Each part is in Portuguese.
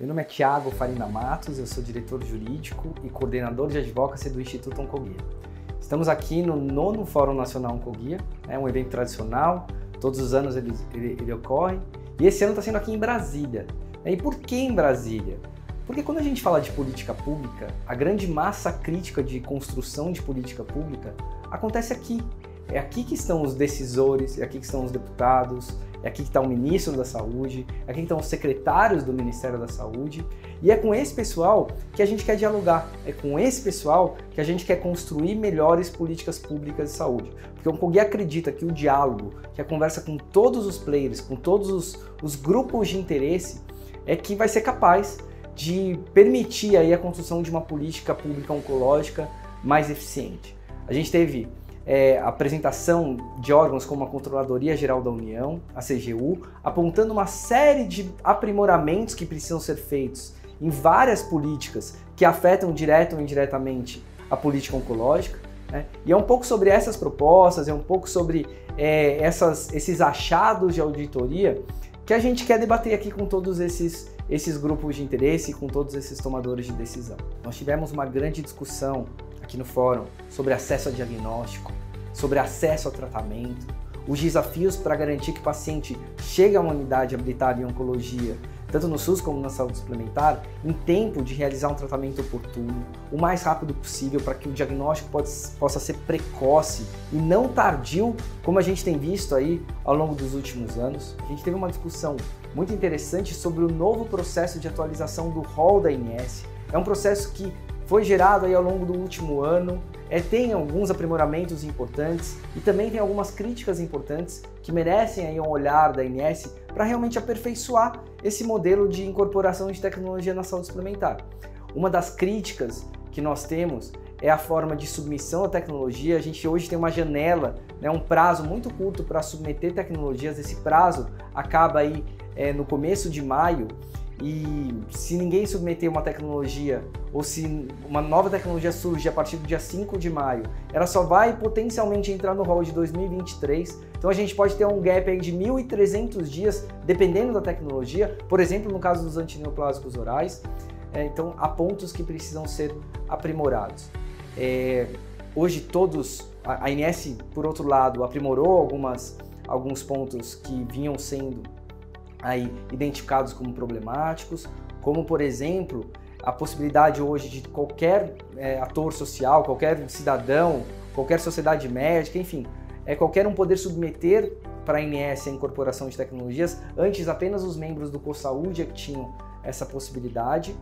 Meu nome é Thiago Farina Matos, eu sou diretor jurídico e coordenador de advocacy do Instituto Oncoguia. Estamos aqui no 9º Fórum Nacional Oncoguia, é um evento tradicional, todos os anos ele ocorre, e esse ano está sendo aqui em Brasília. E por que em Brasília? Porque quando a gente fala de política pública, a grande massa crítica de construção de política pública acontece aqui. É aqui que estão os decisores, é aqui que estão os deputados, é aqui que está o ministro da Saúde, é aqui que estão os secretários do Ministério da Saúde, e é com esse pessoal que a gente quer dialogar, é com esse pessoal que a gente quer construir melhores políticas públicas de saúde. Porque o Oncoguia acredita que o diálogo, que a conversa com todos os players, com todos os grupos de interesse, é que vai ser capaz de permitir aí a construção de uma política pública oncológica mais eficiente. A gente teve a apresentação de órgãos como a Controladoria Geral da União, a CGU, apontando uma série de aprimoramentos que precisam ser feitos em várias políticas que afetam direto ou indiretamente a política oncológica, né? E é um pouco sobre essas propostas, é um pouco sobre esses achados de auditoria que a gente quer debater aqui com todos esses grupos de interesse e com todos esses tomadores de decisão. Nós tivemos uma grande discussão aqui no fórum sobre acesso a diagnóstico, sobre acesso a tratamento, os desafios para garantir que o paciente chegue a uma unidade habilitada em oncologia, tanto no SUS como na saúde suplementar, em tempo de realizar um tratamento oportuno, o mais rápido possível, para que o diagnóstico possa ser precoce e não tardio, como a gente tem visto aí ao longo dos últimos anos. A gente teve uma discussão muito interessante sobre o novo processo de atualização do rol da ANS. É um processo que foi gerado aí ao longo do último ano, tem alguns aprimoramentos importantes e também tem algumas críticas importantes que merecem aí um olhar da ANS para realmente aperfeiçoar esse modelo de incorporação de tecnologia na saúde suplementar. Uma das críticas que nós temos é a forma de submissão à tecnologia. A gente hoje tem uma janela, um prazo muito curto para submeter tecnologias. Esse prazo acaba aí no começo de maio, e se ninguém submeter uma tecnologia ou se uma nova tecnologia surge a partir do dia 5 de maio, ela só vai potencialmente entrar no rol de 2023. Então a gente pode ter um gap aí de 1.300 dias, dependendo da tecnologia, por exemplo, no caso dos antineoplásicos orais. Então há pontos que precisam ser aprimorados. Hoje a ANS, por outro lado, aprimorou alguns pontos que vinham sendo aí identificados como problemáticos, como por exemplo a possibilidade hoje de qualquer ator social, qualquer cidadão, qualquer sociedade médica, enfim, qualquer um poder submeter para a ANS a incorporação de tecnologias. Antes apenas os membros do CoSaúde é que tinham essa possibilidade,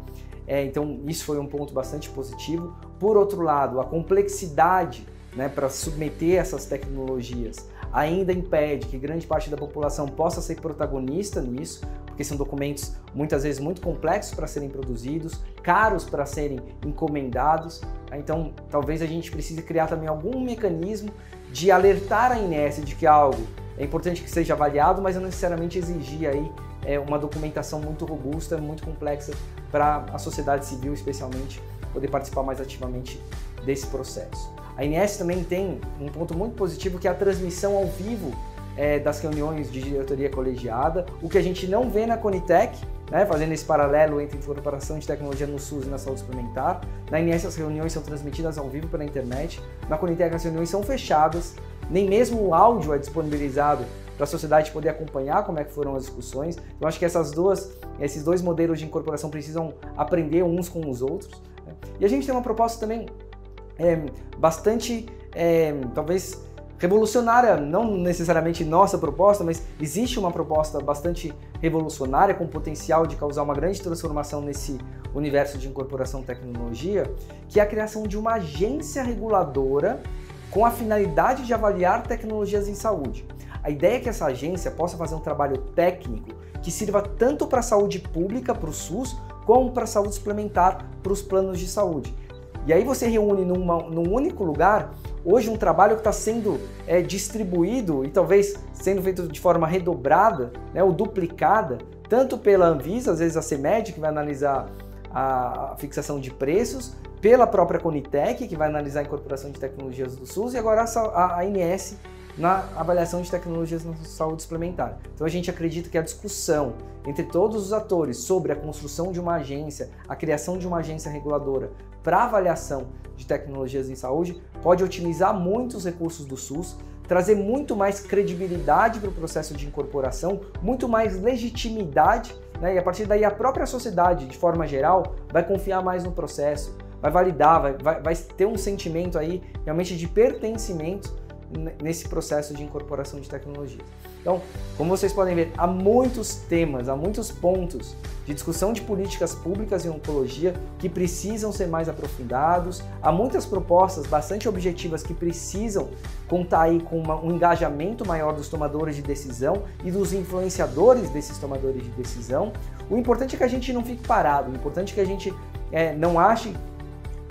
então isso foi um ponto bastante positivo. Por outro lado, a complexidade para submeter essas tecnologias ainda impede que grande parte da população possa ser protagonista nisso, porque são documentos muitas vezes muito complexos para serem produzidos, caros para serem encomendados. Então talvez a gente precise criar também algum mecanismo de alertar a ANS de que algo é importante que seja avaliado, mas não necessariamente exigir aí uma documentação muito robusta, muito complexa para a sociedade civil, especialmente, poder participar mais ativamente desse processo. A ANS também tem um ponto muito positivo, que é a transmissão ao vivo das reuniões de diretoria colegiada, o que a gente não vê na Conitec, fazendo esse paralelo entre incorporação de tecnologia no SUS e na saúde suplementar. Na ANS as reuniões são transmitidas ao vivo pela internet, na Conitec as reuniões são fechadas, nem mesmo o áudio é disponibilizado para a sociedade poder acompanhar como é que foram as discussões. Eu acho que esses dois modelos de incorporação precisam aprender uns com os outros. E a gente tem uma proposta também bastante, talvez, revolucionária, não necessariamente nossa proposta, mas existe uma proposta bastante revolucionária com potencial de causar uma grande transformação nesse universo de incorporação de tecnologia, que é a criação de uma agência reguladora com a finalidade de avaliar tecnologias em saúde. A ideia é que essa agência possa fazer um trabalho técnico que sirva tanto para a saúde pública, para o SUS, como para a saúde suplementar, para os planos de saúde. E aí você reúne num único lugar, hoje, um trabalho que está sendo distribuído e talvez sendo feito de forma redobrada, ou duplicada, tanto pela Anvisa, às vezes a CMED, que vai analisar a fixação de preços, pela própria Conitec, que vai analisar a incorporação de tecnologias do SUS, e agora a ANS na avaliação de tecnologias na saúde suplementar. Então a gente acredita que a discussão entre todos os atores sobre a construção de uma agência, a criação de uma agência reguladora para avaliação de tecnologias em saúde pode otimizar muito os recursos do SUS, trazer muito mais credibilidade para o processo de incorporação, muito mais legitimidade, né? E a partir daí a própria sociedade, de forma geral, vai confiar mais no processo, vai validar, vai ter um sentimento aí realmente de pertencimento nesse processo de incorporação de tecnologia. Então, como vocês podem ver, há muitos temas, há muitos pontos de discussão de políticas públicas em oncologia que precisam ser mais aprofundados, há muitas propostas bastante objetivas que precisam contar aí com um engajamento maior dos tomadores de decisão e dos influenciadores desses tomadores de decisão. O importante é que a gente não fique parado, o importante é que a gente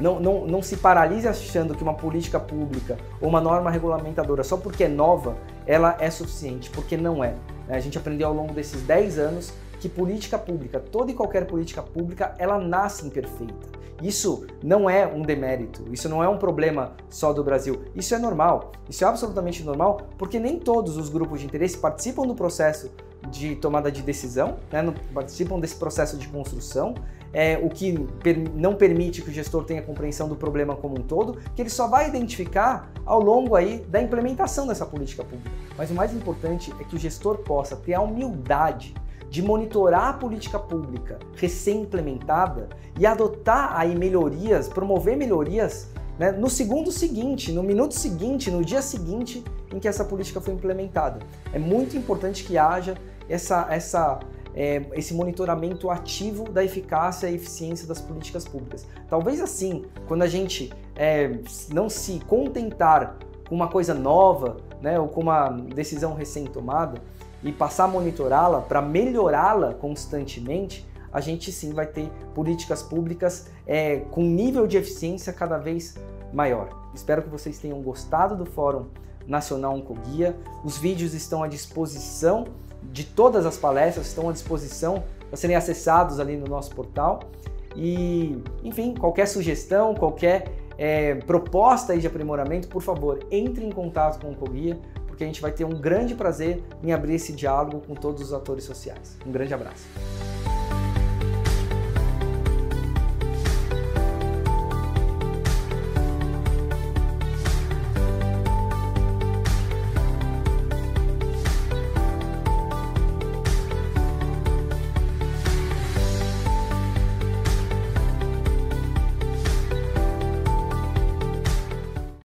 não se paralise achando que uma política pública ou uma norma regulamentadora, só porque é nova, ela é suficiente, porque não é. A gente aprendeu ao longo desses 10 anos que política pública, toda e qualquer política pública, ela nasce imperfeita. Isso não é um demérito, isso não é um problema só do Brasil, isso é normal, isso é absolutamente normal, porque nem todos os grupos de interesse participam do processo de tomada de decisão, né? Não participam desse processo de construção, o que não permite que o gestor tenha compreensão do problema como um todo, que ele só vai identificar ao longo aí da implementação dessa política pública. Mas o mais importante é que o gestor possa ter a humildade de monitorar a política pública recém-implementada e adotar aí melhorias, promover melhorias, né, no segundo seguinte, no minuto seguinte, no dia seguinte em que essa política foi implementada. É muito importante que haja esse monitoramento ativo da eficácia e eficiência das políticas públicas. Talvez assim, quando a gente não se contentar com uma coisa nova, né, ou com uma decisão recém-tomada, e passar a monitorá-la para melhorá-la constantemente, a gente sim vai ter políticas públicas com nível de eficiência cada vez maior. Espero que vocês tenham gostado do Fórum Nacional Oncoguia. Os vídeos estão à disposição de todas as palestras, estão à disposição para serem acessados ali no nosso portal. E, enfim, qualquer sugestão, qualquer proposta aí de aprimoramento, por favor, entre em contato com o Oncoguia, porque a gente vai ter um grande prazer em abrir esse diálogo com todos os atores sociais. Um grande abraço.